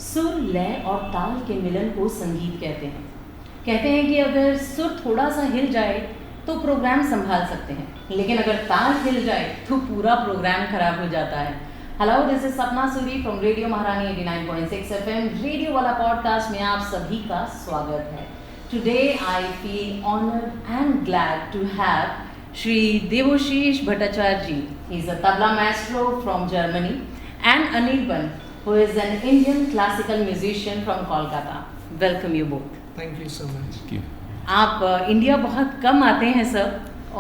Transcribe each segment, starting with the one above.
सुर, लय और ताल के मिलन को संगीत कहते हैं। कहते हैं कि अगर सुर थोड़ा सा हिल जाए तो प्रोग्राम संभाल सकते हैं, लेकिन अगर ताल हिल जाए तो पूरा प्रोग्राम खराब हो जाता है। हेलो, दिस इज सपना सूरी फ्रॉम रेडियो महारानी 89.6 FM। रेडियो वाला पॉडकास्ट में आप सभी का स्वागत है। Today I feel honoured and glad to have Shri Debashish Bhattacharya ji. He is a tabla maestro from Germany and Anirban, who is an Indian classical musician from Kolkata. Welcome you both. Thank you so much. Thank you. आप India बहुत कम आते हैं sir,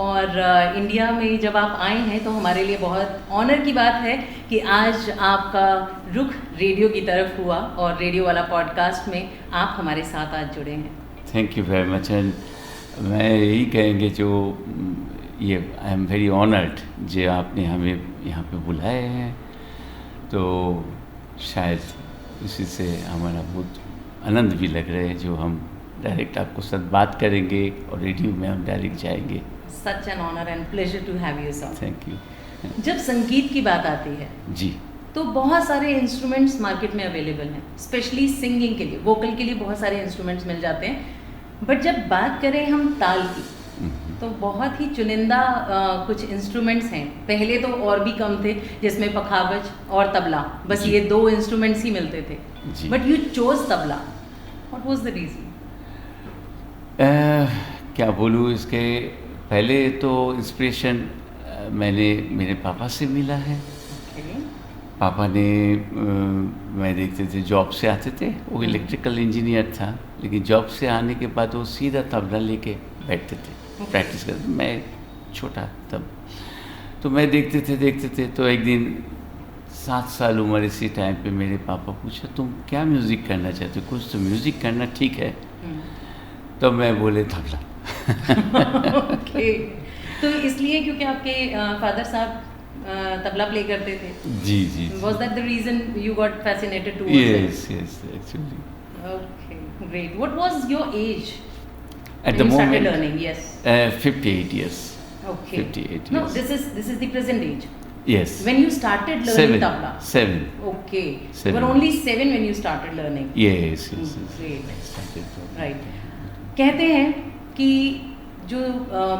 और India में जब आप आए हैं तो हमारे लिए बहुत ऑनर की बात है कि आज आपका रुख रेडियो की तरफ हुआ और रेडियो वाला पॉडकास्ट में आप हमारे साथ आज जुड़े हैं। Thank you very much. And मैं यही कहेंगे जो ये आई एम वेरी ऑनर्ड जो आपने हमें यहाँ पे बुलाए हैं, तो शायद इसी से हमारा बहुत आनंद भी लग रहा है जो हम डायरेक्ट आपको साथ बात करेंगे और रेडियो में हम डायरेक्ट जाएंगे। Such an honour and pleasure to have you sir. Thank you. जब संगीत की बात आती है जी, तो बहुत सारे इंस्ट्रूमेंट्स मार्केट में अवेलेबल हैं, स्पेशली सिंगिंग के लिए, वोकल के लिए बहुत सारे इंस्ट्रूमेंट्स मिल जाते हैं। बट जब बात करें हम ताल की, तो बहुत ही चुनिंदा कुछ इंस्ट्रूमेंट्स हैं। पहले तो और भी कम थे, जिसमें पखावज और तबला, बस ये दो इंस्ट्रूमेंट्स ही मिलते थे। But you chose tabla, what was the reason? क्या बोलूँ, इसके पहले तो इंस्पिरेशन मैंने मेरे पापा से मिला है। पापा ने मैं देखते थे जॉब से आते थे, वो इलेक्ट्रिकल इंजीनियर था, लेकिन जॉब से आने के बाद वो सीधा तबला लेके बैठते थे, प्रैक्टिस करते। मैं छोटा तब, तो मैं देखते थे तो एक दिन 7 साल उम्र इसी टाइम पे मेरे पापा पूछा, तुम क्या म्यूज़िक करना चाहते हो? कुछ तो म्यूज़िक करना ठीक है। तो मैं बोले तबला। ओके, तो इसलिए क्योंकि आपके फादर साहब तबला प्ले करते थे? जी। Was that the reason you got fascinated towards it? Yes, actually. Okay, great. What was your age At when the you started moment, learning? Yes. 58 years. Okay. 58 No, years. this is the present age. Yes. When you started learning tabla. 7. Okay. 7. You were only 7 when you started learning. Yes. Great. I started from- Right. कहते हैं कि जो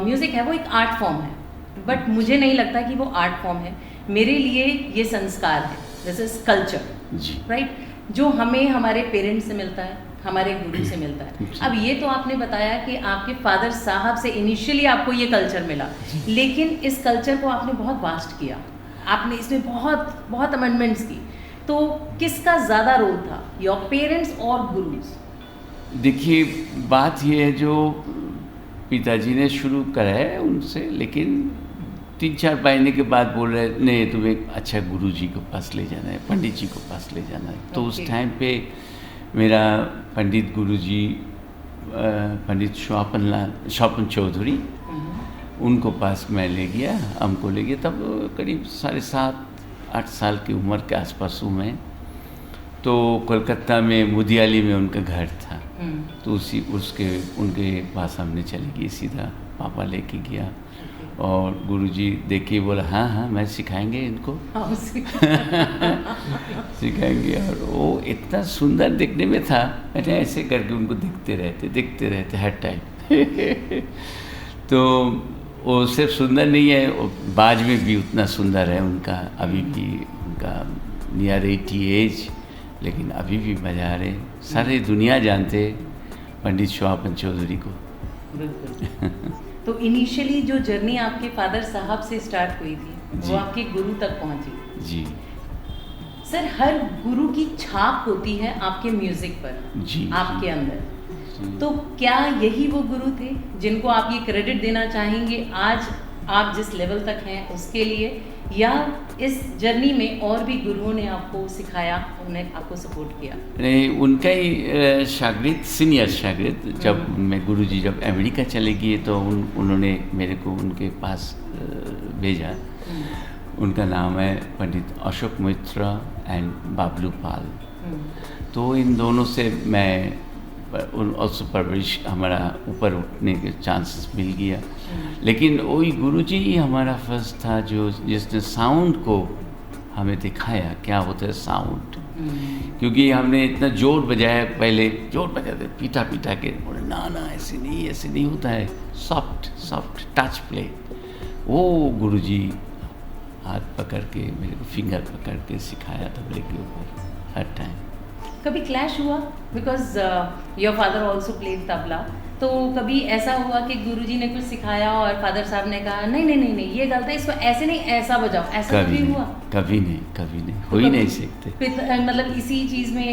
music है वो एक art form है, but मुझे नहीं लगता कि वो आर्ट फॉर्म है। मेरे लिए ये संस्कार है, दिस इज कल्चर। जी। राइट, जो हमें हमारे पेरेंट्स से मिलता है, हमारे गुरु से मिलता है। अब ये तो आपने बताया कि आपके फादर साहब से इनिशियली आपको ये कल्चर मिला, लेकिन इस कल्चर को आपने बहुत वास्ट किया, आपने इसमें बहुत बहुत अमेंडमेंट्स की। तो किसका ज़्यादा रोल था, योर पेरेंट्स और गुरुज? देखिए, बात ये है जो पिताजी ने शुरू करा है उनसे, लेकिन 3-4 महीने के बाद बोल रहे नहीं, तुम्हें अच्छा गुरुजी के पास ले जाना है, पंडित जी को पास ले जाना है। तो उस टाइम पे मेरा पंडित गुरुजी पंडित शौपन चौधरी, उनको पास मैं ले गया, हमको ले गया। तब करीब 7.5-8 साल की उम्र के आसपास हूँ मैं। तो कोलकाता में मुदियाली में उनका घर था, तो उनके पास हमने चले गए, सीधा पापा लेके गया। और गुरुजी देखिए बोला हाँ मैं सिखाएंगे इनको। सिखाएंगे। और वो इतना सुंदर दिखने में था, मैंने ऐसे करके उनको देखते रहते हर टाइम। तो वो सिर्फ सुंदर नहीं है, वो बाज में भी उतना सुंदर है उनका, अभी भी उनका नियर 80 एज, लेकिन अभी भी मजा आ रहे। सारी दुनिया जानते पंडित शौपन चौधरी को। बिल्कुल। तो इनिशियली जो जर्नी आपके फादर साहब से स्टार्ट हुई थी, वो आपके गुरु तक पहुंची। जी सर, हर गुरु की छाप होती है आपके म्यूजिक पर, जी, आपके अंदर। तो क्या यही वो गुरु थे जिनको आप ये क्रेडिट देना चाहेंगे आज आप जिस लेवल तक हैं उसके लिए, या इस जर्नी में और भी गुरुओं ने आपको सिखाया, उन्हें आपको सपोर्ट किया? नहीं, उनका ही शागिर्द, सीनियर शागिर्द। जब मैं गुरुजी जब अमेरिका चले गए तो उन्होंने मेरे को उनके पास भेजा। उनका नाम है पंडित अशोक मिश्रा एंड बाबलू पाल। तो इन दोनों से मैं ऑल्सो परवरिश हमारा ऊपर उठने के चांसेस मिल गया। लेकिन वही गुरुजी ही हमारा फर्स्ट था जो जिसने साउंड को हमें दिखाया क्या होता है साउंड, क्योंकि हमने इतना जोर बजाया, पहले जोर बजाते पीटा पीटा के, बोले ना ऐसे नहीं होता है, सॉफ्ट टच प्ले। वो गुरुजी हाथ पकड़ के मेरे को फिंगर पकड़ के सिखाया तबले के ऊपर हर टाइम। कभी क्लैश हुआ? Because your father also played tabla, तो कभी ऐसा हुआ कि गुरुजी ने कुछ सिखाया और फादर साहब ने कहा नहीं ये गलत है, इसको ऐसे नहीं ऐसा बजाओ, ऐसा कभी हुआ? कभी नहीं, हो ही नहीं सकते। मतलब इसी चीज़ में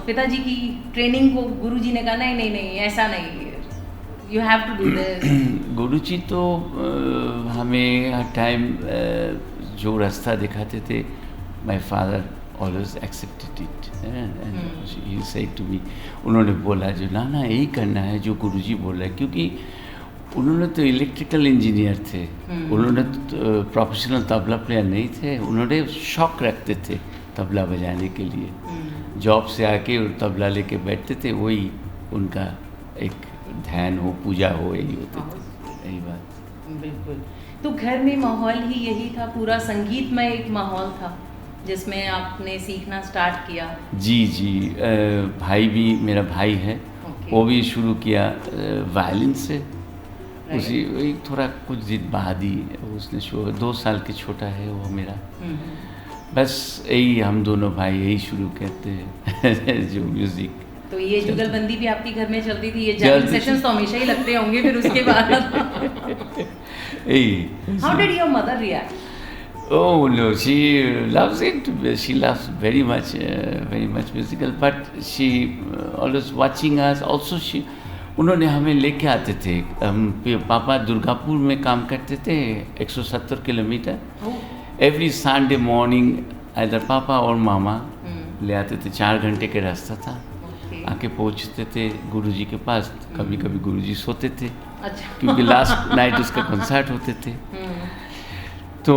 पिताजी की ट्रेनिंग को गुरुजी ने कहा नहीं ऐसा नहीं, you have to do this. Guruji तो हमें हर टाइम जो रास्ता दिखाते थे, my father always accepted it and he said to me, उन्होंने बोला जो ना यही करना है जो गुरुजी बोल रहे हैं, क्योंकि उन्होंने तो इलेक्ट्रिकल इंजीनियर थे, उन्होंने तो प्रोफेशनल तबला प्लेयर नहीं थे, उन्होंने शौक रखते थे तबला बजाने के लिए, जॉब से आके तबला लेके बैठते थे, वही उनका एक ध्यान हो, पूजा हो, यही होते थे, यही बात। बिल्कुल। तो घर में माहौल ही यही था, पूरा संगीतमय एक माहौल था जिसमें आपने सीखना स्टार्ट किया? जी भाई भी, मेरा भाई है, वो भी शुरू किया वायलिन से, उसी वही थोड़ा कुछ दिन बाद ही उसने 2 साल के छोटा है वो मेरा। बस यही हम दोनों भाई यही शुरू करते हैं जो म्यूज़िक। तो ये जुगलबंदी भी आपके घर में चलती थी? ये जैम सेशंस तो हमेशा ही लगते होंगे फिर उसके बाद। How did your mother react? Oh no, she loves it. She loves very much musical. But she always watching us. Also उन्होंने हमें लेके आते थे, पापा दुर्गापुर में काम करते थे 170 किलोमीटर। एवरी संडे मॉर्निंग इधर पापा और मामा ले आते थे, 4 घंटे के रास्ता था। आके पहुँचते थे गुरुजी के पास, कभी कभी गुरुजी सोते थे, अच्छा। क्योंकि लास्ट नाइट उसका कंसर्ट होते थे, तो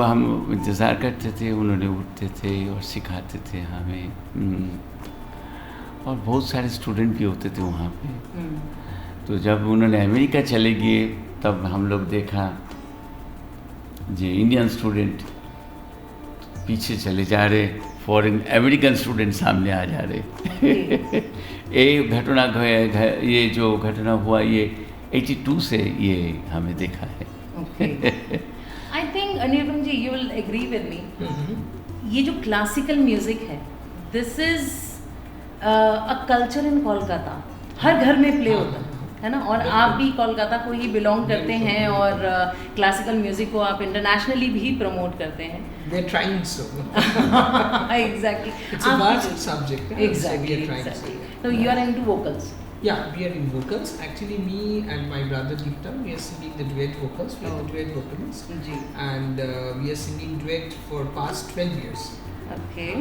हम इंतज़ार करते थे, उन्होंने उठते थे और सिखाते थे हमें। और बहुत सारे स्टूडेंट भी होते थे वहाँ पे। तो जब उन्होंने अमेरिका चले गए तब हम लोग देखा जी इंडियन स्टूडेंट पीछे चले जा रहे, फॉरेन अमेरिकन स्टूडेंट सामने आ जा रहे। ये जो घटना हुआ ये 82 से ये हमें देखा है। I think Aniruddh ji you will agree with me, ये जो क्लासिकल म्यूजिक है, this is a culture in Kolkata, हर घर में प्ले होता है ना, और आप भी कोलकाता को ही बिलोंग करते हैं और क्लासिकल म्यूजिक को आप इंटरनेशनली भी प्रमोट करते हैं। They are trying so. Exactly. It's a vast subject. Exactly. So you are into vocals. Yeah, we are in vocals. Actually, me and my brother Gupta, we are singing the duet vocals. We are the duet vocalists. And we are singing duet for past 12 years. Okay.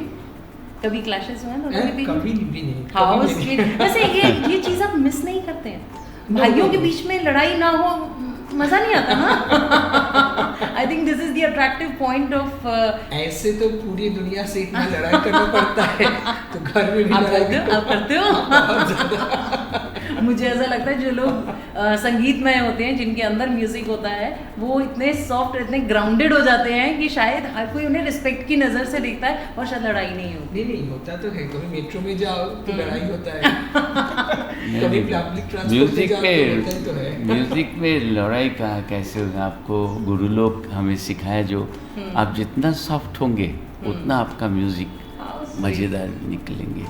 कभी clashes हुए हैं? कभी भी नहीं। How sweet. वैसे ये चीज़ आप miss नहीं करते हैं? भाइयों के बीच में लड़ाई ना हो, मज़ा नहीं आता ना? I think this is the attractive point of. ऐसे तो पूरी दुनिया से इतना लड़ाई करना पड़ता है, तो घर में भी आप करते हो? मुझे ऐसा लगता है जो लोग संगीतमय होते हैं, जिनके अंदर म्यूजिक होता है, वो इतने सॉफ्ट, इतने ग्राउंडेड हो जाते हैं कि शायद हर कोई उन्हें रिस्पेक्ट की नज़र से देखता है और शायद लड़ाई नहीं होती। नहीं होता तो है, कभी मेट्रो में जाओ तो लड़ाई होता है, कभी पब्लिक ट्रांसपोर्ट में जाओ तो है। म्यूजिक में लड़ाई का कैसे होगा? आपको गुरु लोग हमें सिखाया जो आप जितना सॉफ्ट होंगे उतना आपका म्यूजिक मज़ेदार निकलेंगे।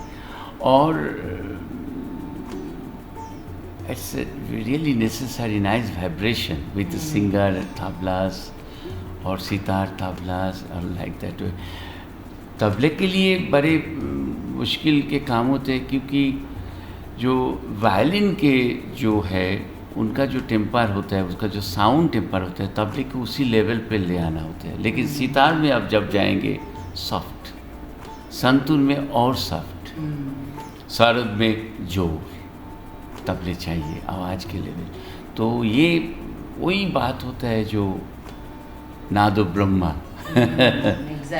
और it's a really necessary nice vibration with the singer, tablas और सितार तबलास और like that way। तबले के लिए बड़े मुश्किल के काम होते हैं, क्योंकि जो वायलिन के जो है उनका जो टेम्पर होता है, उसका जो साउंड टेम्पर होता है, तबले को उसी लेवल पे ले आना होता है। लेकिन सितार में आप जब जाएंगे सॉफ्ट, संतूर में और सॉफ्ट, सरद में जोर, तबले चाहिए आवाज़ के लेवल। तो ये वही बात होता है जो नादो ब्रह्मा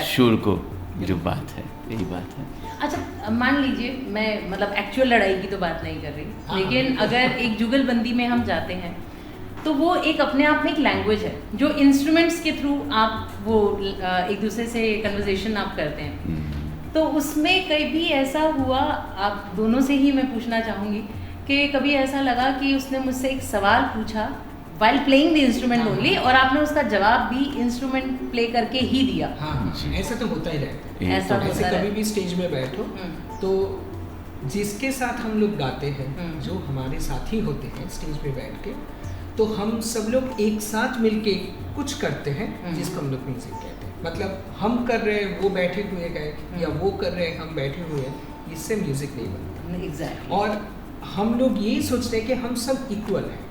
शुर को जो बात है, यही बात है। अच्छा, मान लीजिए मैं मतलब एक्चुअल लड़ाई की तो बात नहीं कर रही, लेकिन अगर एक जुगलबंदी में हम जाते हैं तो वो एक अपने आप में एक लैंग्वेज है जो इंस्ट्रूमेंट्स के थ्रू आप वो एक दूसरे से कन्वर्सेशन आप करते हैं। तो उसमें कभी ऐसा हुआ, आप दोनों से ही मैं पूछना चाहूँगी कि कभी ऐसा लगा कि उसने मुझसे एक सवाल पूछा while playing the instrument only और आपने उसका जवाब भी इंस्ट्रूमेंट प्ले करके ही दिया? हाँ, ऐसा तो होता ही रहता है। ऐसा तो होता है। कभी भी स्टेज में बैठो तो जिसके साथ हम लोग गाते हैं, जो हमारे साथी होते हैं स्टेज पे बैठ के, तो हम सब लोग एक साथ मिलके कुछ करते हैं जिसको हम लोग म्यूजिक कहते हैं। मतलब हम कर रहे हैं, वो बैठे हुए गए, या वो कर रहे हैं, हम बैठे हुए हैं, इससे म्यूजिक नहीं बनता। Exactly. और हम लोग यही सोचते हैं कि हम सब इक्वल हैं।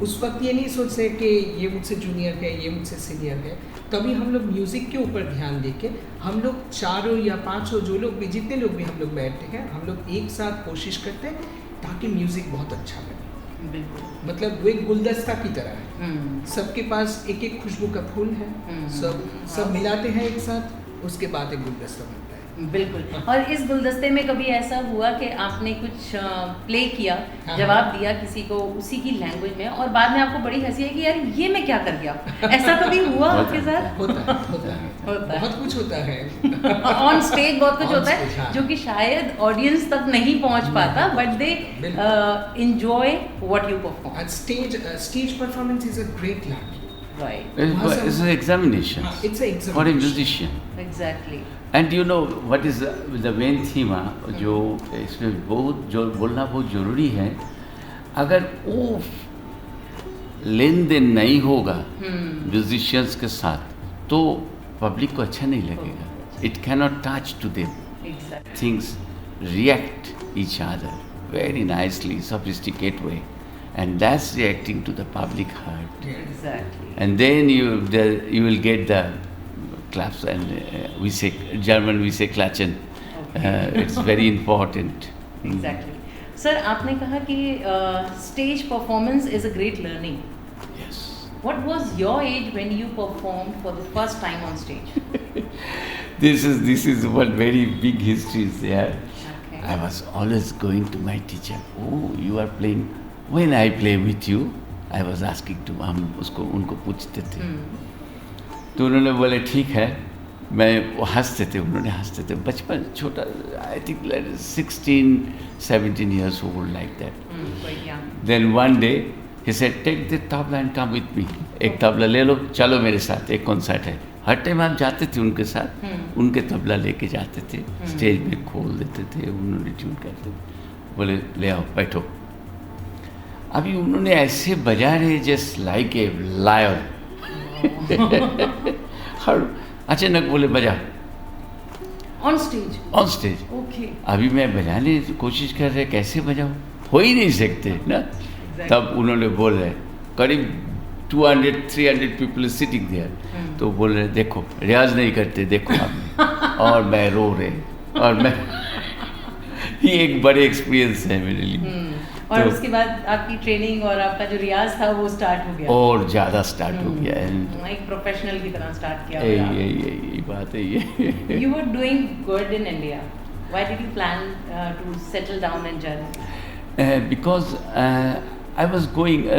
उस वक्त ये नहीं सोचते कि ये मुझसे जूनियर है, ये मुझसे सीनियर है। तभी हम लोग म्यूज़िक के ऊपर ध्यान देके हम लोग चारों या पांचों, जो लोग भी, जितने लोग भी हम लोग बैठते हैं, हम लोग एक साथ कोशिश करते हैं ताकि म्यूज़िक बहुत अच्छा बने। बिल्कुल। मतलब वो एक गुलदस्ता की तरह है, सबके पास एक एक खुशबू का फूल है, सब मिलाते हैं एक साथ, उसके बाद एक गुलदस्ता बनता है। बिल्कुल। और इस गुलदस्ते में कभी ऐसा हुआ कि आपने कुछ प्ले किया, हाँ, जवाब दिया किसी को उसी की लैंग्वेज में, और बाद में आपको बड़ी हंसी आई कि यार ये मैं क्या कर गया? ऐसा कभी हुआ आपके साथ? होता है बहुत कुछ होता है ऑन स्टेज बहुत कुछ On होता stage, है हाँ। जो कि शायद ऑडियंस तक नहीं पहुंच पाता, but they enjoy what you perform. And stage performance is a great learning. Right, It's an examination It's an examination. for a musician. Exactly. And you know what is the main theme, जो इसमें बहुत जो बोलना बहुत ज़रूरी है, अगर वो लेन देन नहीं होगा म्यूजिशियंस के साथ तो पब्लिक को अच्छा नहीं लगेगा. It cannot touch to them. Exactly. Things react each other very nicely, sophisticated way, and that's reacting to the public heart. Exactly. And then you will get the claps, and we say German, we say klatschen. It's very important. Exactly. Sir, आपने कहा कि stage performance is a great learning. Yes. What was your age when you performed for the first time on stage? This is one very big history is there. Okay. I was always going to my teacher. Oh, you are playing. When I play with you, I was asking to हम उनको पूछते थे. तो उन्होंने बोले ठीक है, मैं वो हंसते थे, उन्होंने हंसते थे, बचपन छोटा, I think 16-17 years old like that. Quite young. Then one day he said, take the tabla and come with me. एक तबला ले लो, चलो मेरे साथ, एक कॉन्सर्ट है. हर टाइम आप जाते थे उनके साथ, उनके तबला लेके जाते थे, स्टेज में खोल देते थे, उन्होंने ट्यून करते थे, बोले ले आओ बैठो. अभी उन्होंने ऐसे बजा रहे जस्ट लाइक ए लायन. हर अचानक बोले बजा On stage. On stage. Okay. अभी मैं बजाने की कोशिश कर रहे, कैसे बजाऊं, हो ही नहीं सकते ना. तब उन्होंने बोल रहे, करीब 200-300 पीपल सिटिंग देयर, तो बोल रहे देखो रियाज नहीं करते, देखो आप. और मैं रो रहे, और मैं ये एक बड़े एक्सपीरियंस है मेरे लिए. और तो उसके बाद आपकी ट्रेनिंग और आपका जो रियाज था वो स्टार्ट हो गया, और ज़्यादा स्टार्ट हो गया. एक प्रोफेशनल की तरह स्टार्ट किया. यही बात है ये. You were doing good in India. Why did you plan to settle down in Germany? Because I was going,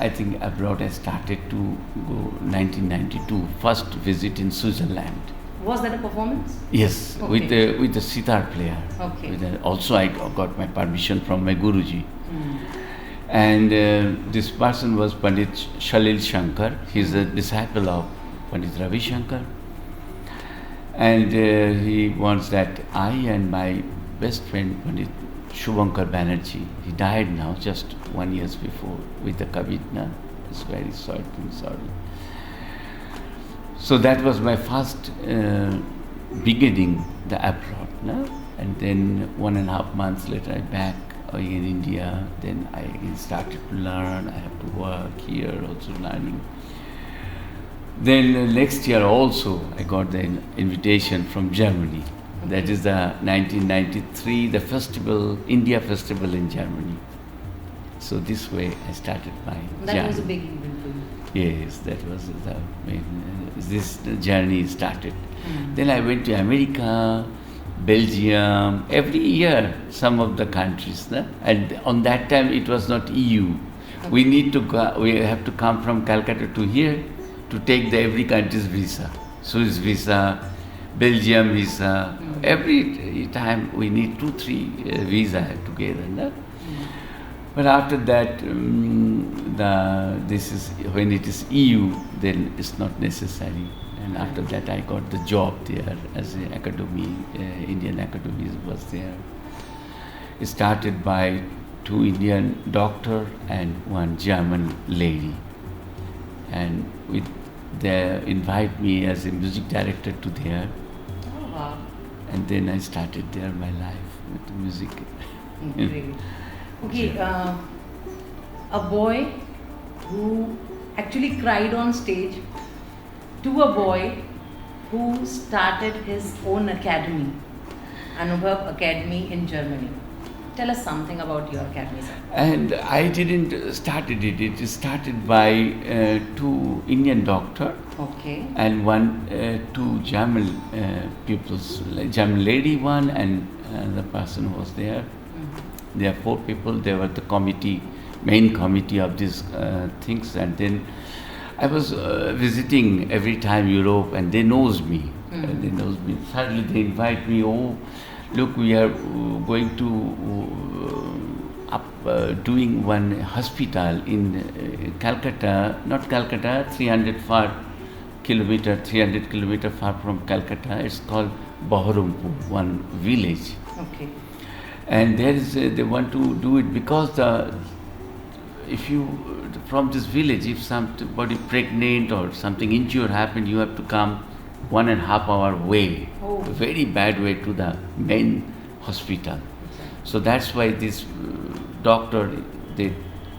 I think abroad. I started to go 1992, first visit in Switzerland. Was that a performance? Yes, Okay. with the sitar player. Okay. Also, I got my permission from my Guruji. And this person was Pandit Shalil Shankar. He's a disciple of Pandit Ravi Shankar. And he wants that I and my best friend Pandit Shubhankar Banerjee, he died now just 1 year before with the COVID. Na? It's very sorry. So that was my first beginning, the abroad. Na? And then 1.5 months later, I back in India. Then I again started to learn. I have to work here, also learning. Then next year also, I got the invitation from Germany. That is the 1993, the festival, India festival in Germany. So this way I started my journey. That was a big event for you. Yes, that was the main, this journey started. Then I went to America, Belgium, every year some of the countries. Na? And on that time it was not EU. we need to go, we have to come from Calcutta to here to take the every country's visa, Swiss visa, Belgium visa. Every time we need 2-3 visa together. No? But after that, this is when it is EU, then it's not necessary. And after that, I got the job there as an academy. Indian Academy was there. It started by 2 Indian doctor and 1 German lady, and they invite me as a music director to there. Oh, wow. And then I started there my life with music. Great. Okay, a boy who actually cried on stage to a boy who started his own academy, Anubhav Academy in Germany. Tell us something about your academy, sir. And I didn't started it. It started by 2 Indian doctor Okay. and 2 German pupils, like German lady one and the person who was there. There are 4 people. They were the committee, main committee of these things. And then I was visiting every time Europe, and they knows me. They knows me. Suddenly they invite me. Oh, look, we are going to doing one hospital in Calcutta, not Calcutta, 300 kilometer far from Calcutta. It's called Baharampur, one village. Okay. And there is they want to do it because if you from this village, if somebody pregnant or something injured happened, you have to come 1.5 hour way, a very bad way to the main hospital. So that's why this doctor, they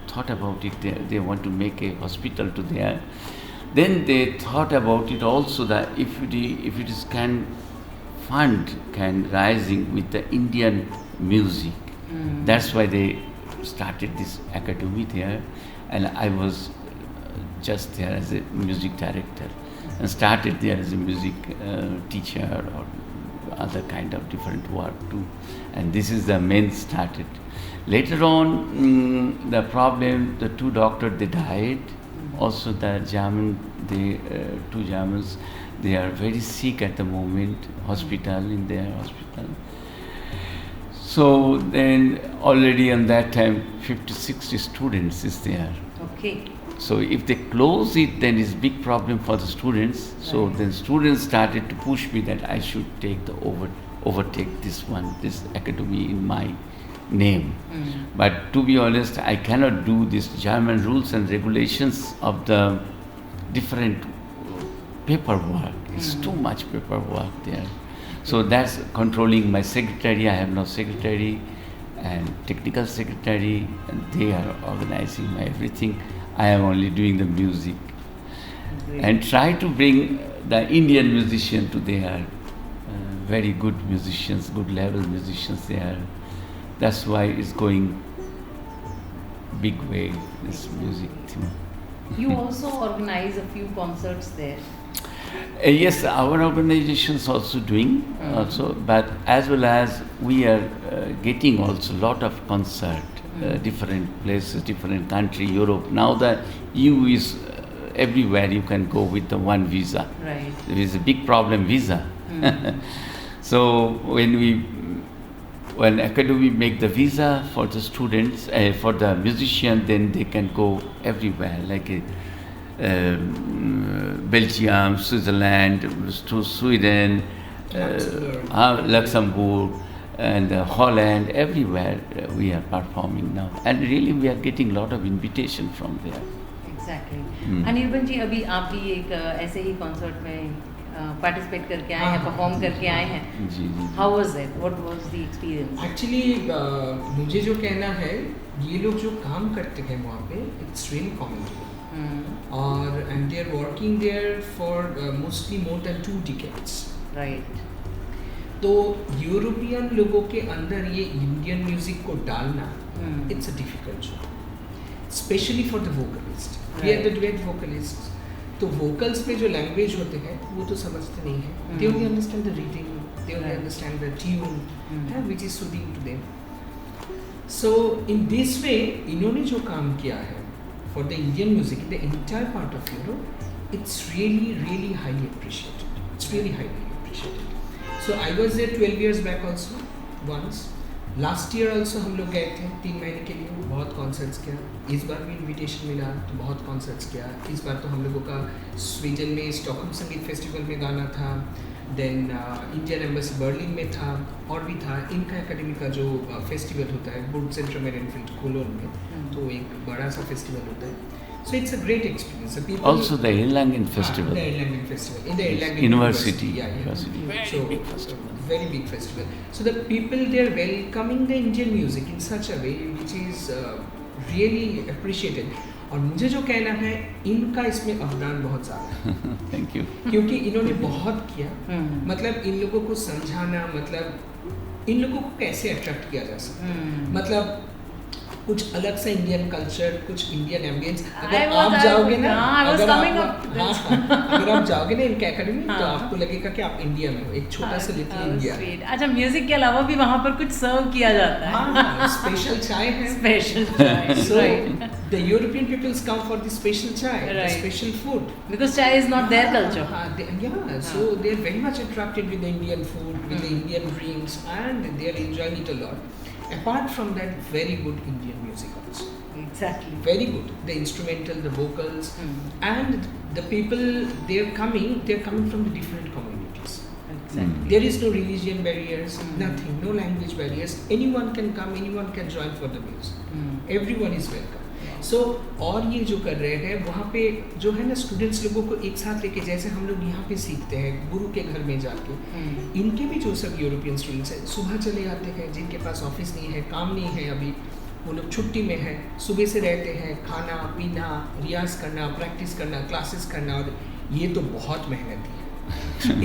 thought about it. They want to make a hospital to there. Then they thought about it also that if it is can rising with the Indian music. That's why they started this academy there, and I was just there as a music director and started there as a music teacher or other kind of different work too. And this is the main started. Later on, the problem, the 2 doctors, they died. Also the German, 2 Germans, they are very sick at the moment, in their hospital. So then already on that time, 50-60 students is there. Okay. So if they close it, then it's big problem for the students. So then students started to push me that I should take the overtake this academy in my name. But to be honest, I cannot do this German rules and regulations of the different paperwork. It's too much paperwork there. So that's controlling my secretary. I have no secretary and technical secretary, and they are organizing my everything. I am only doing the music. Great. And try to bring the Indian musician to there. Very good musicians, good level musicians there. That's why it's going big way, this music thing. You also organize a few concerts there. Yes, our organization is also doing also, but as well as we are getting also lot of concert, different places, different country, Europe. Now the EU is everywhere. You can go with the one visa. Right. There is a big problem visa. So when academy make the visa for the students, for the musician, then they can go everywhere, like Belgium, Switzerland, to Sweden, Luxembourg, and Holland, everywhere we are performing now. And really we are getting a lot of invitation from there. Exactly. Anirban जी, अभी आप भी एक ऐसे ही concert में participate करके आए हैं, perform करके आए हैं. जी. How was it? What was the experience? Actually मुझे जो कहना है, ये लोग जो काम करते हैं वहाँ पे, it's really commendable. और and they are working there for mostly more than 2 decades. Right. तो यूरोपियन लोगों के अंदर ये इंडियन म्यूजिक को डालना, it's a difficult job, especially for the vocalist. We are the duet vocalists. तो vocals पे जो language होते हैं वो तो समझते नहीं हैं. They only understand the reading, they only understand the tune, which is soothing to them. So in this way, इन्होंने जो काम किया है, for the Indian music in the entire part of Europe, it's really, really highly appreciated. It's really highly appreciated. So I was there 12 years back also, once. Last year also हम लोग गए थे 3 महीने के लिए, बहुत कॉन्सर्ट्स किया. इस बार भी इनविटेशन मिला तो बहुत कॉन्सर्ट्स किया. इस बार तो हम लोगों का स्वीडन में स्टॉकहोम संगीत फेस्टिवल में गाना था, देन इंडियन एम्बेसी बर्लिन में था, और भी था. इनका एकेडमी का जो फेस्टिवल होता है वुड सेंटर मेरेनफील्ड कोलोन में, तो एक बड़ा सा फेस्टिवल होता है. So it's a great experience. So people Also the Erlangen Festival. The Erlangen Festival in the Erlangen University. University. Very big festival. Very big festival. So the people there welcoming the Indian music in such a way which is really appreciated. और मुझे जो कहना है, इनका इसमें अवदान बहुत ज़्यादा है. Thank you. क्योंकि इन्होंने बहुत किया. मतलब इन लोगों को समझाना, मतलब इन लोगों को कैसे अट्रैक्ट किया जा सकता है, मतलब कुछ अलग सा इंडियन कल्चर, कुछ इंडियन एम्बियंस. अगर आप जाओगे ना, अगर आप जाओगे ना इनके एकेडमी, तो आपको लगेगा कि आप इंडिया में हो, एक छोटा सा लिटिल इंडिया. अच्छा, म्यूजिक के अलावा भी वहाँ पर कुछ सर्व किया जाता है. हाँ, स्पेशल चाय है. स्पेशल चाय. So the European peoples come for the special chai, the special food. Because chai is not their culture. So they are very much attracted with the Indian food, with the Indian drinks, and they are enjoying it a lot. Apart from that, very good Indian music also. Exactly. Very good. The instrumental, the vocals, and the people they're coming from the different communities. Exactly. There is no religion barriers, nothing, no language barriers. Anyone can come, anyone can join for the music. Everyone is welcome. So, और ये जो कर रहे हैं वहाँ पे जो है ना, स्टूडेंट्स लोगों को एक साथ लेके, जैसे हम लोग यहाँ पे सीखते हैं गुरु के घर में जाके, इनके भी जो सब यूरोपियन स्टूडेंट्स हैं सुबह चले आते हैं, जिनके पास ऑफिस नहीं है, काम नहीं है, अभी वो लोग छुट्टी में है, सुबह से रहते हैं, खाना पीना, रियाज करना, प्रैक्टिस करना, क्लासेस करना, और ये तो बहुत मेहनती है.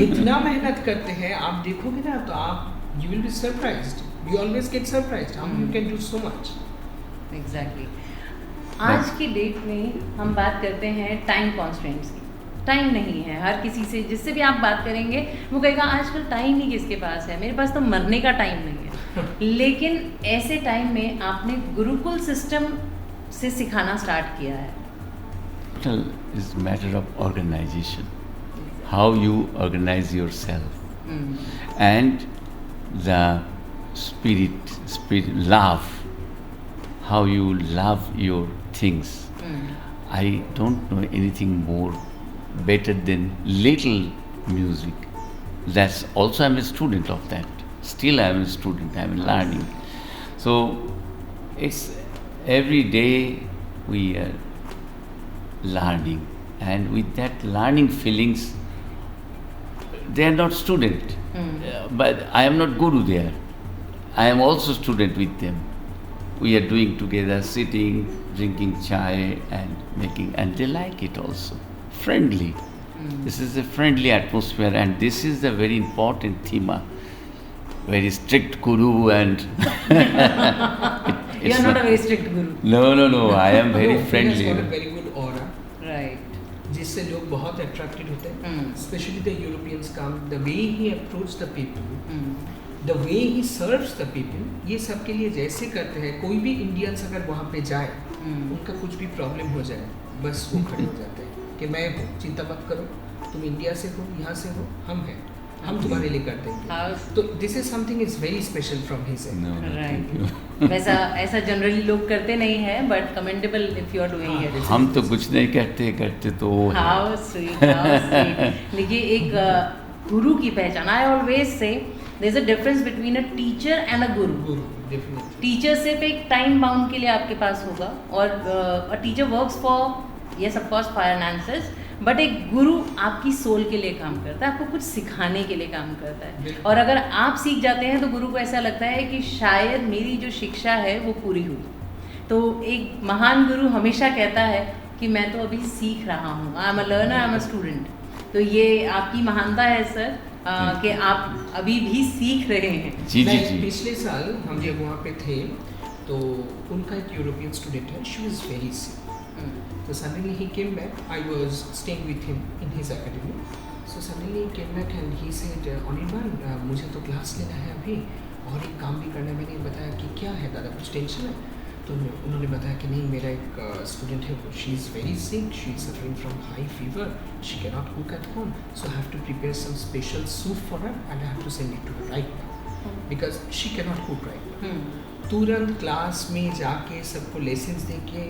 इतना मेहनत करते हैं, आप देखोगे ना तो आप you will be surprised. We always get surprised how you can do so much. Exactly. आज की डेट में हम बात करते हैं टाइम कॉन्स्ट्रेंट्स की. टाइम नहीं है हर किसी से, जिससे भी आप बात करेंगे वो कहेगा आजकल टाइम ही किसके पास है, मेरे पास तो मरने का टाइम नहीं है. लेकिन ऐसे टाइम में आपने गुरुकुल सिस्टम से सिखाना स्टार्ट किया है. Well, it's a matter of organization. How you organize yourself. And the spirit, love. How you love your things. I don't know anything more better than little music. That's also, I'm a student of that. Still I'm a student, I'm learning. So it's every day we are learning, and with that learning feelings, they are not student, but I am not guru there. I am also student with them. We are doing together, sitting, drinking chai and making, and they like it also. Friendly. This is a friendly atmosphere, and this is the very important theme. Very strict guru, and you are not a very strict guru. No. I am very friendly. He has got a very good aura. Right. जिससे लोग बहुत attracted होते हैं. Especially the Europeans come, the way he approach the people. The way he serves the people, ये सब के लिए जैसे करते हैं, कोई भी इंडियंस अगर वहाँ पे जाए, उनका कुछ भी प्रॉब्लम हो जाए, बस वो खड़े हो जाते हैं कि मैं हूँ, चिंता मत करो, तुम इंडिया से हो, यहाँ से हो, हम हैं, हम तुम्हारे लिए कर देंगे. तो this is something is very special from his end. Right. वैसा ऐसा जनरली लोग करते नहीं हैं, but commendable if you are doing it. हम तो कुछ नहीं करते तो हाउ स्वीट. देखिए, एक गुरु की पहचान, I always say there's a difference between a teacher and a guru. Definitely. Teacher सिर्फ एक टाइम बाउंड के लिए आपके पास होगा, और a teacher works for, yes of course, finances, but एक गुरु आपकी सोल के लिए काम करता है, आपको कुछ सिखाने के लिए काम करता है. और अगर आप सीख जाते हैं तो गुरु को ऐसा लगता है कि शायद मेरी जो शिक्षा है वो पूरी हुई. तो एक महान गुरु हमेशा कहता है कि मैं तो अभी सीख रहा हूँ, I am a learner, I am a student. तो ये आपकी महानता है सर, कि आप अभी भी सीख रहे हैं. जी. पिछले साल हम जब वहाँ पे थे तो उनका एक यूरोपियन स्टूडेंट है, she was very sick. So suddenly he came back. I was staying with him in his academy. So suddenly he came back and he said, "Anirban, मुझे तो क्लास लेना है अभी और एक काम भी करना है." मैंने बताया कि क्या है दादा, कुछ टेंशन है? तो उन्होंने बताया कि नहीं, मेरा एक स्टूडेंट है, she is very sick, she is suffering from high fever, she can not cook at home, so I have to prepare some special soup for her and I have to send it to her right now because she can not cook right now. तुरंत class में जाके सबको lessons दे के,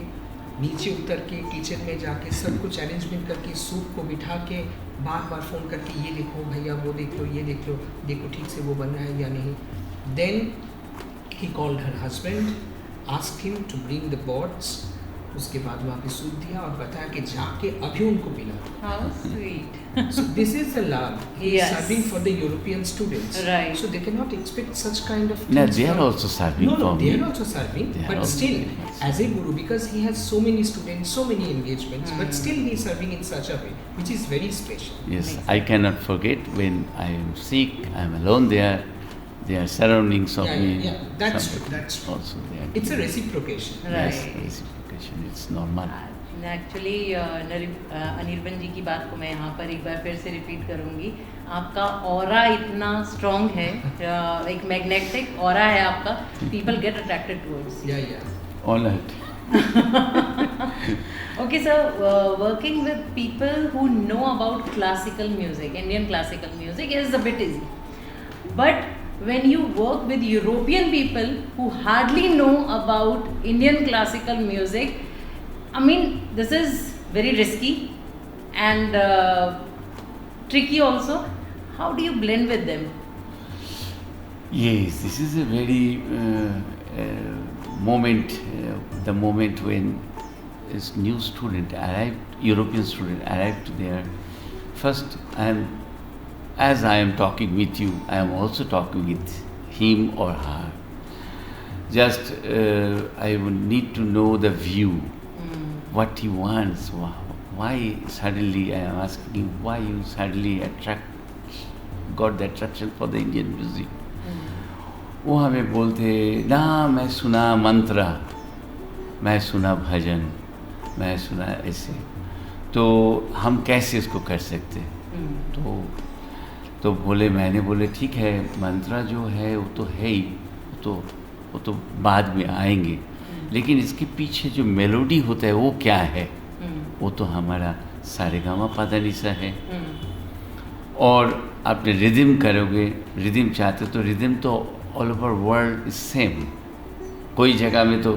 नीचे उतर के kitchen में जाके सब कुछ अरेंजमेंट करके, सूप को बिठा के, बार बार फ़ोन करके ये देखो भैया, वो देख लो, ये देख लो, देखो ठीक से वो बन रहा है या नहीं। Then he called her husband, asked him to bring the pots, उसके बाद वहाँ पे सूप दिया और बताया कि जाके अभी उनको पिला। How sweet. So this is the love he Yes. is serving for the European students. Right. So they cannot expect such kind of No, things they are from- also serving No, for they me. are also serving, They are but also still serving. as a guru, because he has so many students, so many engagements, but still he is serving in such a way, which is very special. Yes, Amazing. I cannot forget when I am sick, I am alone there. They are surroundings of Yeah, me. yeah, that's Some- true, that's true. Also they are It's a giving- reciprocation. Yes, Right. reciprocation. It's normal. Actually Anirban ji की बात को मैं यहाँ पर एक बार फिर से repeat करूँगी। आपका ऑरा इतना स्ट्रॉन्ग है, एक मैग्नेटिक ऑरा है आपका, people get attracted towards. Yeah, yeah. Honored. Okay, so working with people who know about classical music, Indian classical music is a bit easy. But when you work with European people who hardly know about Indian classical music, I mean, this is very risky and tricky also. How do you blend with them? Yes, this is a very moment, the moment when this new student arrived, European student arrived there. First, as I am talking with you, I am also talking with him or her. Just I would need to know the view, what he wants, why suddenly I am asking him, why you suddenly got the attraction for the Indian music. वो हमें बोलते ना, मैं सुना मंत्रा, मैं सुना भजन, मैं सुना ऐसे, तो हम कैसे इसको कर सकते। तो मैंने बोले ठीक है, मंत्रा जो है वो तो है ही, वो तो बाद में आएंगे, लेकिन इसके पीछे जो मेलोडी होता है वो क्या है, वो तो हमारा सारेगामा पाधानीसा है। और आपने रिदम करोगे, रिदम चाहते तो रिदम तो all over world is same, कोई जगह में तो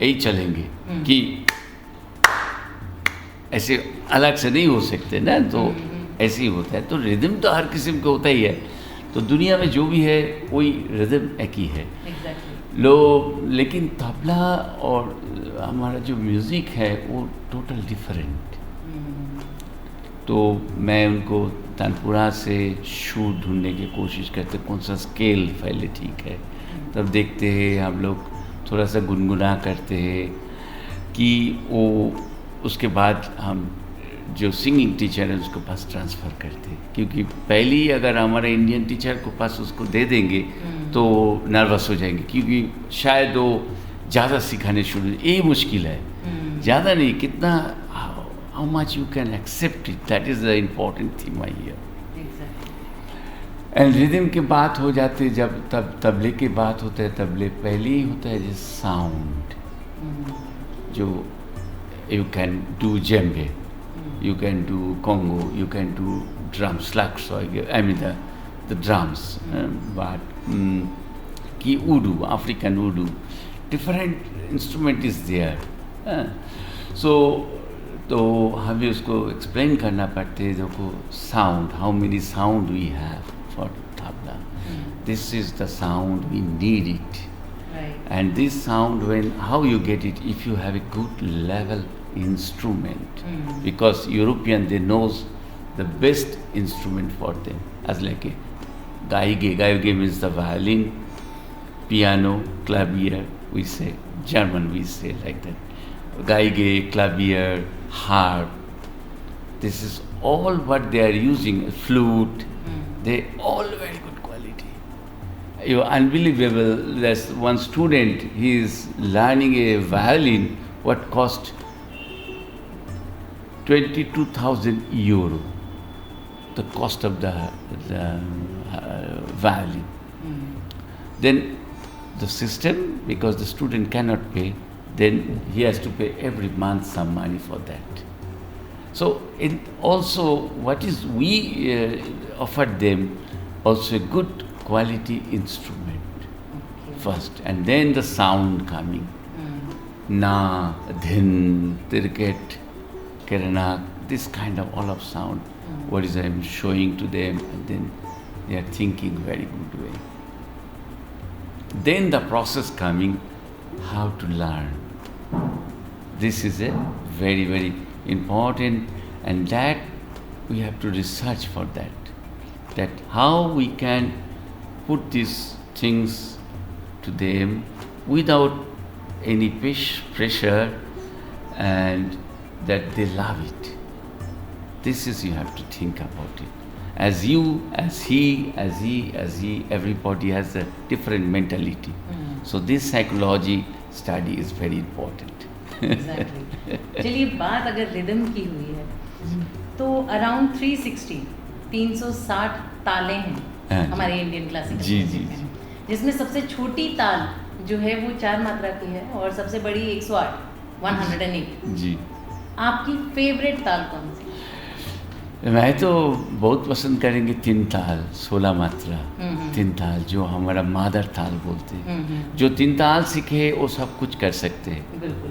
यही चलेंगे कि ऐसे अलग से नहीं हो सकते ना, तो ऐसे ही होता है। तो रिदम तो हर किस्म का होता ही है, तो दुनिया में जो भी है वही रिदम एक ही है। Exactly. लेकिन तबला और हमारा जो म्यूज़िक है वो टोटल डिफरेंट। तो मैं उनको तानपुरा से शूर ढूंढने की कोशिश करते, कौन सा स्केल पहले ठीक है, तब देखते हैं हम लोग थोड़ा सा गुनगुना करते हैं कि वो, उसके बाद हम जो सिंगिंग टीचर है उसके पास ट्रांसफ़र करते हैं, क्योंकि पहले ही अगर हमारे इंडियन टीचर को पास उसको दे देंगे तो नर्वस हो जाएंगे, क्योंकि शायद वो ज़्यादा सिखाने शुरू, ये मुश्किल है, ज़्यादा नहीं, कितना how much you can accept it, that is the important thing my here. Exactly. And rhythm की बात हो जाती है, जब तब तबले की बात होता है, तबले पहले ही होता है जो साउंड, जो you can do djembe, you can do congo, you can do drums, slugs, I mean the drums, but ki udu, African udu, different instrument is there. So तो हमें उसको एक्सप्लेन करना पड़ते है, देखो sound, how many sound we have for tabla, this is the sound we need it, and this sound, when how you get it, if you have a good level instrument, because European, they knows the best instrument for them, as like a Geige means the violin, piano, clavier, we say, German we say like that, Geige, clavier, harp, this is all what they are using, flute, they all very good quality. You unbelievable. There's one student, he is learning a violin, what cost 22,000 euro, the cost of the violin. Then the system, because the student cannot pay, then he has to pay every month some money for that. So also what is we offered them also a good quality instrument first, and then the sound coming. Na, dhin, tirket, kiranak, this kind of all of sound. What is I'm showing to them, and then they are thinking very good way. Then the process coming, how to learn. This is a very, very important, and that we have to research for that how we can put these things to them without any pressure, and that they love it. This is, you have to think about it. As you, as he, everybody has a different mentality. So this psychology study is very important. Exactly. चलिए बात अगर rhythm की हुई है तो around 360 तालें हैं हमारे Indian classical जी जी में, जिसमें सबसे छोटी ताल जो है वो 4 मात्रा की है और सबसे बड़ी 108 जी। आपकी फेवरेट ताल कौन सी? मैं तो बहुत पसंद करेंगे 3 ताल 16 मात्रा, 3 ताल जो हमारा मादर ताल बोलते हैं। जो 3 ताल सीखे वो सब कुछ कर सकते हैं,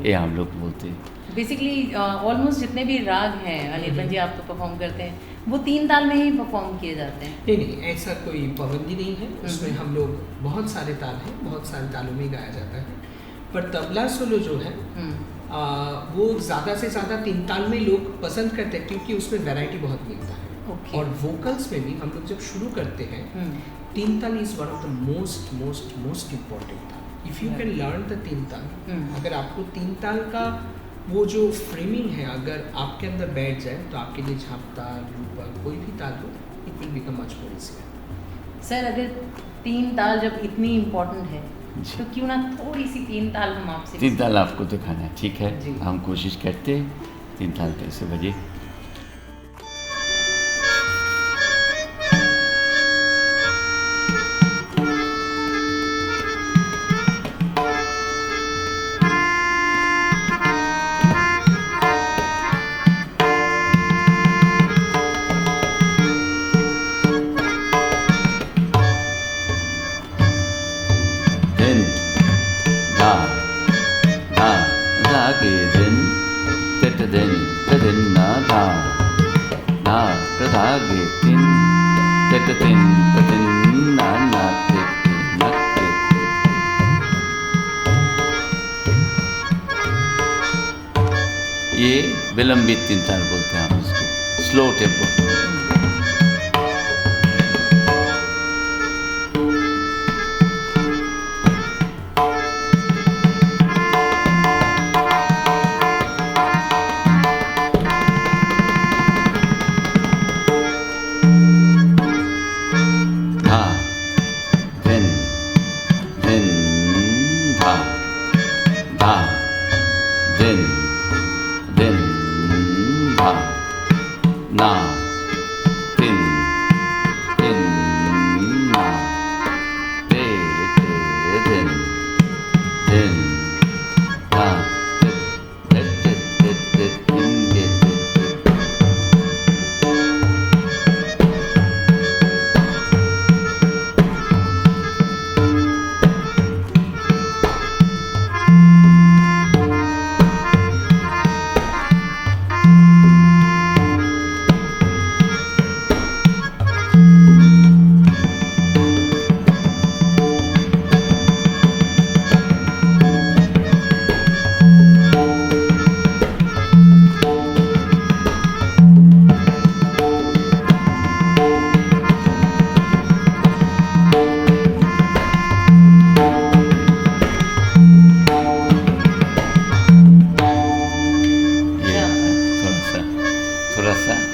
ये हम लोग बोलते हैं। बेसिकली ऑलमोस्ट जितने भी राग हैं अनिर्बन जी आप तो परफॉर्म करते हैं, वो 3 ताल में ही परफॉर्म किए जाते हैं? नहीं, ऐसा कोई पाबंदी नहीं है। उसमें हम लोग बहुत सारे ताल हैं, बहुत सारे तालों में गाया जाता है। पर तबला सोलो जो है वो ज़्यादा से ज़्यादा 3 ताल में लोग पसंद करते हैं, क्योंकि उसमें वैरायटी बहुत मिलता है। और वोकल्स में भी हम लोग जब शुरू करते हैं 3 taal is one of the most important taal. If you can learn the 3 taal, अगर आपको 3 ताल का वो जो फ्रेमिंग है अगर आपके अंदर बैठ जाए तो आपके लिए झाप ताल, रूपक, कोई भी ताल हो, it will become much more easy. Sir अगर 3 ताल जब इतनी इम्पोर्टेंट है तो क्यों ना थोड़ी सी 3 ताल हम आपसे 3 ताल आपको दिखाना है, ठीक है? हम कोशिश करते हैं 3 ताल कैसे बजे। ये विलंबित 3 ताल बोलते हैं हम इसको, स्लो टेम्पो।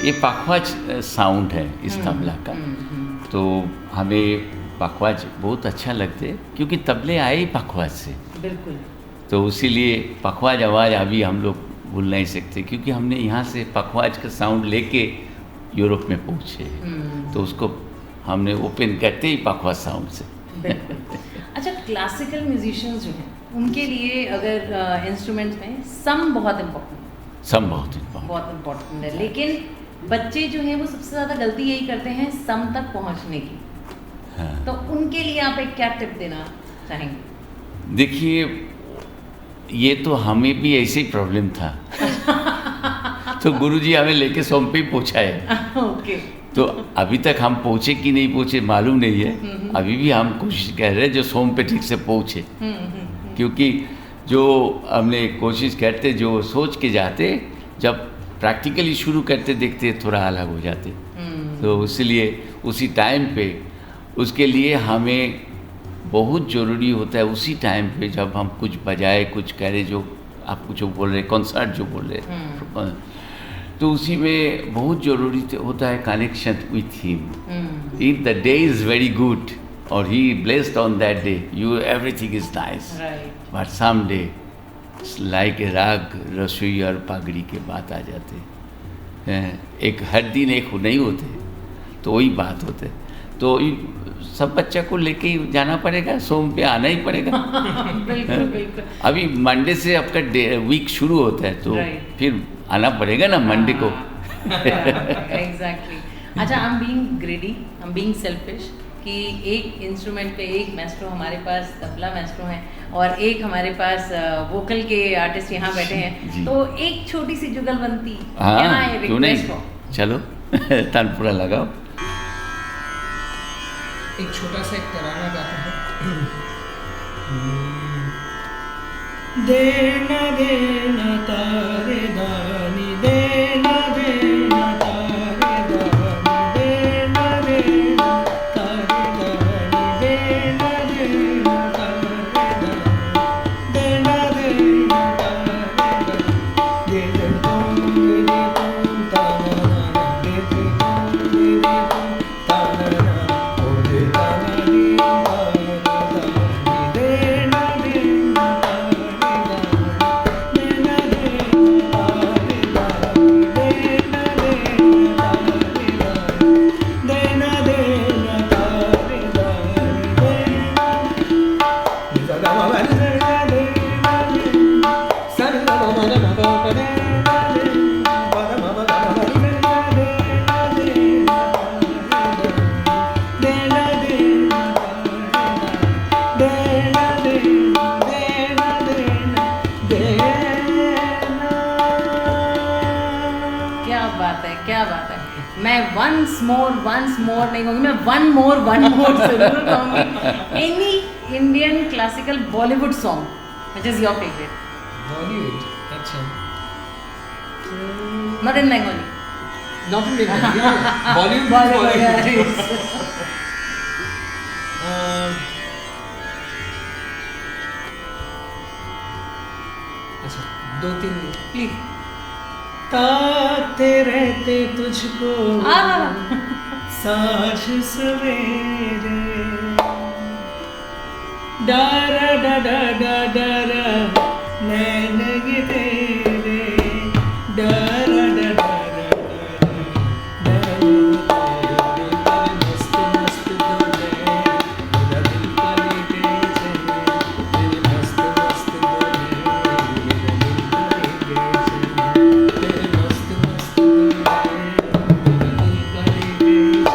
ये पखवाज साउंड है इस तबला का, तो हमें पखवाज बहुत अच्छा लगते हैं क्योंकि तबले आए ही पखवाज से। बिल्कुल। तो इसीलिए पखवाज आवाज़ अभी हम लोग भूल नहीं सकते, क्योंकि हमने यहाँ से पखवाज का साउंड लेके यूरोप में पहुँचे, तो उसको हमने ओपन करते ही पखवाज साउंड से। बिल्कुल। अच्छा, क्लासिकल म्यूजिशियंस जो हैं उनके लिए अगर इंस्ट्रूमेंट्स में सम बहुत इम्पोर्टेंट सम बहुत इम्पोर्टेंट। बहुत इम्पोर्टेंट है, लेकिन बच्चे जो हैं वो सबसे ज़्यादा गलती यही करते हैं सम तक पहुंचने की। हाँ। तो उनके लिए आप एक क्या टिप देना चाहेंगे? देखिए, ये तो हमें भी ऐसे ही प्रॉब्लम था। तो गुरुजी हमें लेके सोम पे ही पहुँचाए। ओके। तो अभी तक हम पहुँचे कि नहीं पहुँचे मालूम नहीं है। अभी भी हम कोशिश कर रहे हैं जो सोम पे ठीक से पहुँचे, क्योंकि जो हमने कोशिश करते, जो सोच के जाते, जब प्रैक्टिकली शुरू करते देखते थोड़ा अलग हो जाते। तो इसलिए उसी टाइम पे उसके लिए हमें बहुत ज़रूरी होता है उसी टाइम पे जब हम कुछ बजाए, कुछ करे, जो आप जो बोल रहे कॉन्सर्ट जो बोल रहे, तो उसी में बहुत ज़रूरी होता है connection with him. If the day is very good और he blessed on that day, you everything is nice, but some day like a raag रसोई और पगड़ी के बात आ जाते हैं। एक हर दिन एक नहीं होते, तो वही बात होते। तो सब बच्चा को लेके ही जाना पड़ेगा, सोम पे आना ही पड़ेगा। बिल्कुल बिल्कुल। अभी मंडे से आपका वीक शुरू होता है, तो फिर आना पड़ेगा ना मंडे को। एग्जैक्टली। अच्छा, I am being ग्रेडी, I am being selfish कि एक इंस्ट्रूमेंट पे एक मैस्ट्रो हमारे पास तबला मैस्ट्रो हैं और एक हमारे पास वोकल के आर्टिस्ट यहाँ बैठे हैं, तो एक छोटी सी जुगलबंदी। हाँ, क्यों नहीं, चलो तानपुरा लगाओ। एक छोटा सा एक तराना गाते हैं। देना देना तारे दानी, देना देना तारे दानी, देना देना तारे दानी, देना देना तारे दानी, देना देना तारे दानी, दे दे तुम ताना, दे दे तुम ताना, क्या बात है। मैं वंस मोर नहीं कहूँगी, मैं वन मोर जरूर कहूँगी। Any Indian classical Bollywood song which is your favourite? Bollywood, अच्छा, not in Bengali, not in Bengali, Bollywood. अच्छा, 2-3 प्लीज। ताकते रहते तुझको साँझ सवेरे, डरा डरा डरा नैन ये तेरे, डरा डरा मस्त मस्त बोले, मेरा दिल का लेके चले, तेरे मस्त मस्त बोले, मेरा दिल का लेके चले, तेरे मस्त मस्त बोले, मेरा दिल का लेके चले,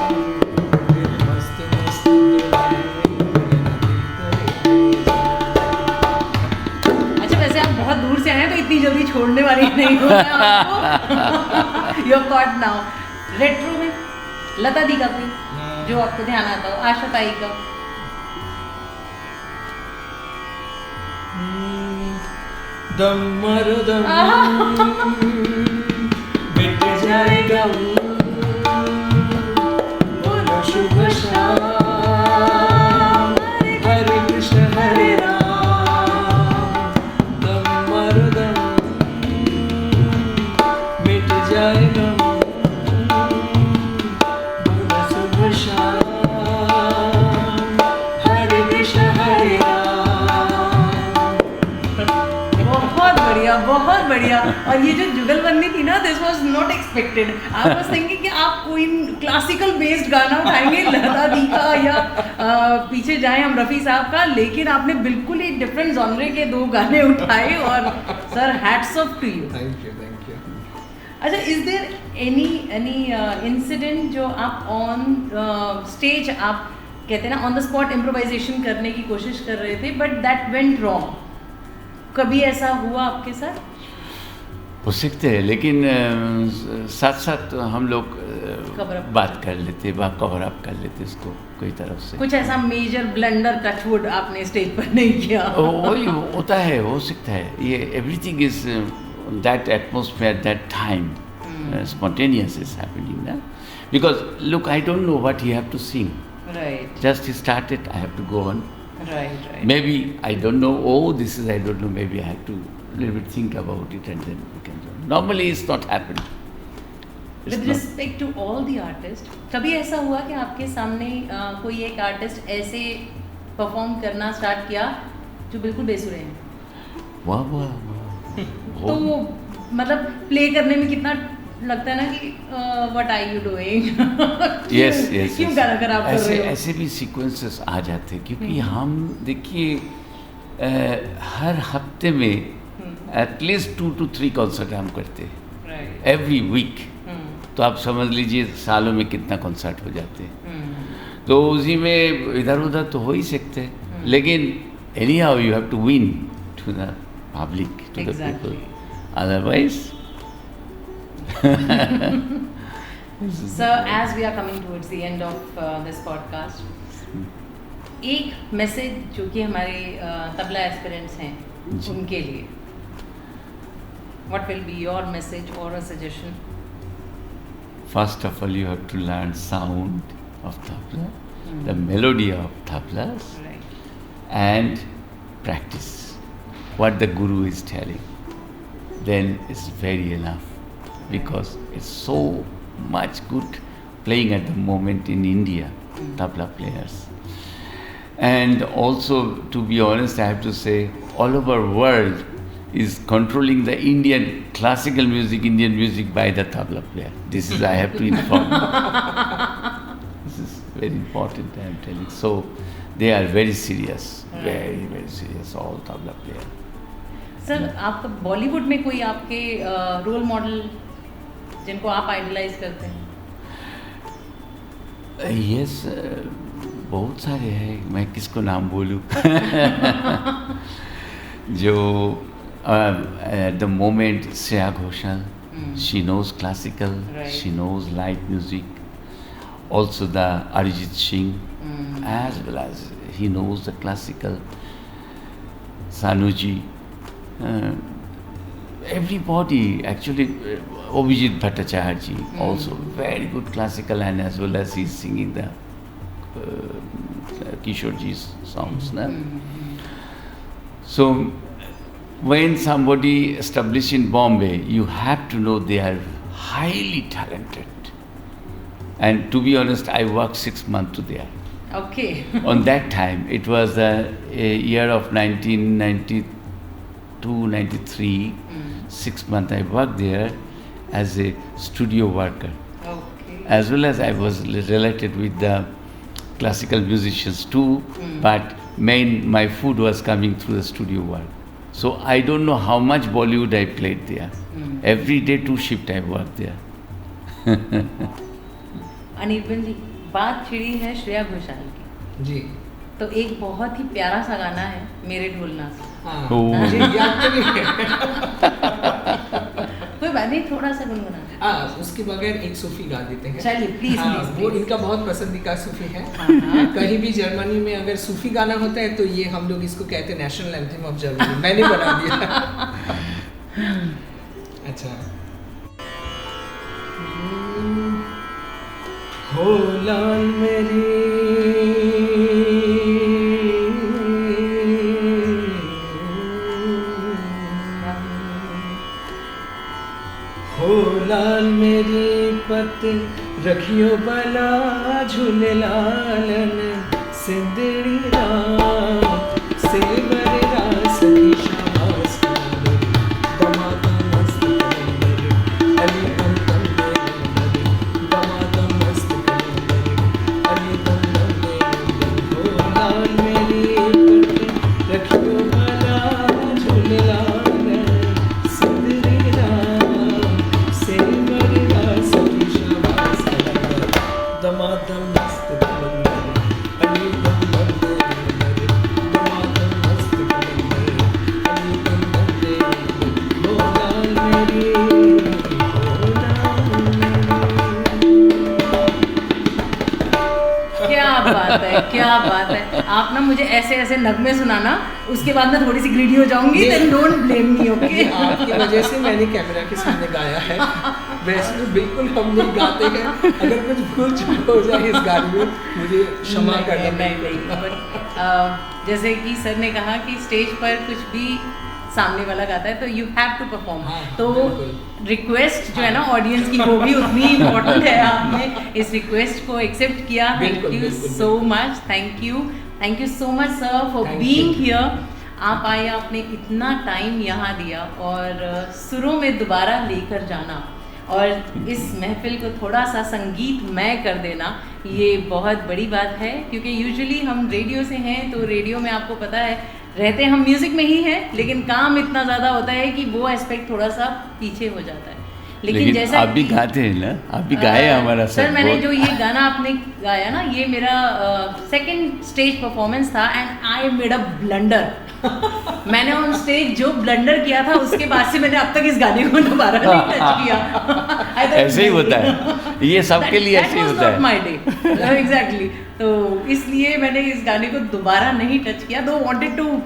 तेरे मस्त मस्त बोले, मेरा दिल का लेके चले। अच्छा, वैसे आप बहुत दूर से आए हैं तो इतनी जल्दी छोड़ने वाली नहीं हूँ मैं आपको। You're caught now। रेट्रो में लता दी का कोई जो आपको ध्यान आता हो, आशा ताई का? दम मारो दम, मिट जाएगा बोलो शुभ शाम, हरे कृष्ण हरे राम, दम मारो दम, मिट जाएगा बोलो शुभ शाम, हरे कृष्ण हरे राम। बहुत बढ़िया, बहुत बढ़िया। और ये जो जुगलबंदी बननी थी ना, this was not expected. I was thinking कि आप कोई क्लासिकल बेस्ड गाना उठाएंगे लता दी का या पीछे जाएं हम रफ़ी साहब का, लेकिन आपने बिल्कुल ही डिफरेंट जॉनरे के 2 गाने उठाए और sir hats off to you. Thank you. अच्छा, इज देयर एनी इंसिडेंट जो आप ऑन स्टेज आप कहते हैं ना ऑन द स्पॉट इम्प्रोवाइजेशन करने की कोशिश कर रहे थे बट दैट वेंट रॉन्ग, कभी ऐसा हुआ आपके साथ? हो सकते हैं, लेकिन साथ साथ हम लोग बात कर लेते, कवर अप कर लेते इसको कोई तरफ से। कुछ ऐसा मेजर ब्लंडर टचवुड आपने स्टेज पर नहीं किया? वही होता है, हो सकता है, ये everything is that atmosphere that time spontaneous is happening now, because look, I don't know what you have to sing, right, just started, I have to go on, right, maybe I don't know, this is I don't know, maybe I have to little bit think about it and then we can do. Normally it's not happening. With respect to all the artists, कभी ऐसा हुआ कि आपके सामने कोई एक artist ऐसे perform करना स्टार्ट किया जो बिल्कुल बेसुरे हैं? वाह तो वो मतलब प्ले करने में कितना लगता है ना कि what are you doing, yes क्यों गाना खराब कर रहे हो? ऐसे भी सीक्वेंसेस आ जाते हैं, क्योंकि हम देखिए हर हफ्ते में एटलीस्ट 2 to 3 कॉन्सर्ट हम करते हैं एवरी वीक, तो आप समझ लीजिए सालों में कितना कॉन्सर्ट हो जाते हैं, तो उसी में इधर उधर तो हो ही सकते हैं, लेकिन anyhow you have to win to the public, to the people, otherwise So as we are coming towards the end of this podcast, एक मैसेज जो कि हमारे तबला एस्पिरेंट्स हैं उनके लिए, what will be your message or a suggestion? First of all, you have to learn sound of tabla, the melody of tablas, Right. and practice what the guru is telling. Then it's very enough, because it's so much good playing at the moment in India, tabla players. And also, to be honest, I have to say, all over world is controlling the Indian classical music, Indian music by the tabla player. This is, I have to inform. This is very important, I am telling. So, they are very serious, very, very serious, all tabla players. Sir, आप बॉलीवुड में कोई आपके role model जिनको आप idolise करते हैं? Yes, बहुत सारे हैं, मैं किसको नाम बोलूँ? जो at the moment, Shreya Ghoshal, she knows classical, Right. she knows light music, also the Arijit Singh, as well as he knows the classical, Sanuji, everybody actually, Abhijit Bhattacharya also very good classical, and as well as he's singing the Kishore Ji's songs. Na? So when somebody established in Bombay, you have to know they are highly talented. And to be honest, I worked 6 months there. Okay. On that time, it was a year of 1992-93. 6 months I worked there as a studio worker. Okay. As well as I was related with the classical musicians too, but my food was coming through the studio work. So I don't know how much Bollywood I played there. Every day 2 shifts I worked there. Anirban जी, बात छिड़ी है श्रेया घोषाल की जी, तो एक बहुत ही प्यारा सा गाना है मेरे ढोलना से। हाँ, ओह। मुझे याद तो नहीं है। कोई बात नहीं, थोड़ा सा गुनगुना। हाँ, उसके बगैर एक सूफी गा देते हैं। चलिए, प्लीज हाँ, प्लीज वो प्लीज। इनका बहुत पसंदीदा सूफी है। हाँ। कहीं भी जर्मनी में अगर सूफी गाना होता है तो ये हम लोग इसको कहते हैं नेशनल एंथम ऑफ जर्मनी। मैंने बना दिया। अच्छा, हो लाल मेरी हो लाल मेरी पत रखियो बला झूले लालन सिंदड़ी रात सेवर रास की शाबाश दमादा मस्त आप ना मुझे ऐसे ऐसे नगमे सुनाना, उसके बाद मैं थोड़ी सी ग्रीडी हो जाऊंगी, then don't blame me, okay? आपकी वजह से मैंने कैमरा के सामने गाया है, वैसे तो बिल्कुल हम नहीं गाते हैं। अगर कुछ भूल चूक हो जाए इस गाने में मुझे क्षमा करना। नहीं, जैसे कि सर ने कहा कि स्टेज पर कुछ भी सामने वाला गाता है तो यू हैव टू परफॉर्म, तो रिक्वेस्ट जो है ना ऑडियंस की वो भी उतनी इम्पोर्टेंट है। आपने इस रिक्वेस्ट को एक्सेप्ट किया, thank you so much, thank you so much sir for being here. आप आए, आपने इतना टाइम यहाँ दिया और सुरों में दोबारा लेकर जाना और इस महफिल को थोड़ा सा संगीतमय कर देना, ये बहुत बड़ी बात है। क्योंकि यूजुअली हम रेडियो से हैं तो रेडियो में आपको पता है रहते हम म्यूज़िक में ही हैं, लेकिन काम इतना ज़्यादा होता है कि वो एस्पेक्ट थोड़ा सा पीछे हो जाता है। लेकिन जैसा आप भी गाते हैं ना, आप भी गाए हमारा सर, मैंने जो ये गाना आपने गाया ना, ये मेरा सेकंड स्टेज परफॉर्मेंस था and I made a blunder. मैंने ऑन स्टेज जो ब्लंडर किया था उसके बाद से मैंने अब तक इस गाने को दोबारा नहीं टच किया। ऐसे ही होता है, ये सबके लिए ऐसे ही होता है। माय डे एग्जैक्टली, तो इसलिए मैंने इस गाने को दोबारा नहीं टच किया, दो वांटेड टू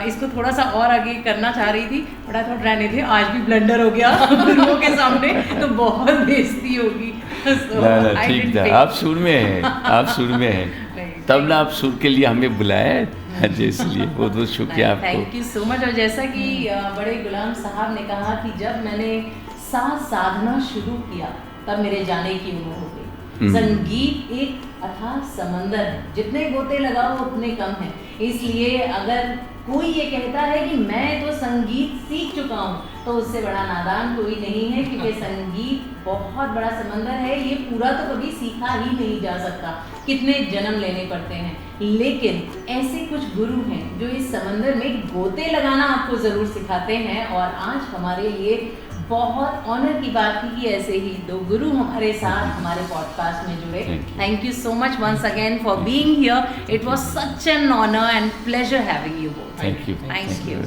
इसको थोड़ा सा और आगे करना चाह रही थी, बट आई थॉट रहने थे, आज भी ब्लंडर हो गया लोगों के सामने तो बहुत बेइज्जती होगी। ना ठीक था, आप सुर में हैं, आप सुर में हैं, तब ना आप सुर के लिए हमें बुलाया है, इसलिए बहुत बहुत शुक्रिया आपको। Thank you so much. और जैसा कि बड़े गुलाम साहब ने कहा कि जब मैंने साथ साधना शुरू किया तब मेरे जाने की उम्र हो गई। संगीत एक अथाह समंदर है, जितने गोते लगाओ उतने कम है। इसलिए अगर कोई ये कहता है कि मैं तो संगीत सीख चुका हूँ तो उससे बड़ा नादान कोई नहीं है, क्योंकि संगीत बहुत बड़ा समंदर है, ये पूरा तो कभी सीखा ही नहीं जा सकता, कितने जन्म लेने पड़ते हैं। लेकिन ऐसे कुछ गुरु हैं जो इस समंदर में गोते लगाना आपको ज़रूर सिखाते हैं, और आज हमारे लिए बहुत ऑनर की बात थी कि ऐसे ही दो गुरु हमारे साथ हमारे पॉडकास्ट में जुड़े। Thank you so much once again for being here. It was such an honour and pleasure having you both. Thank you. Thank you.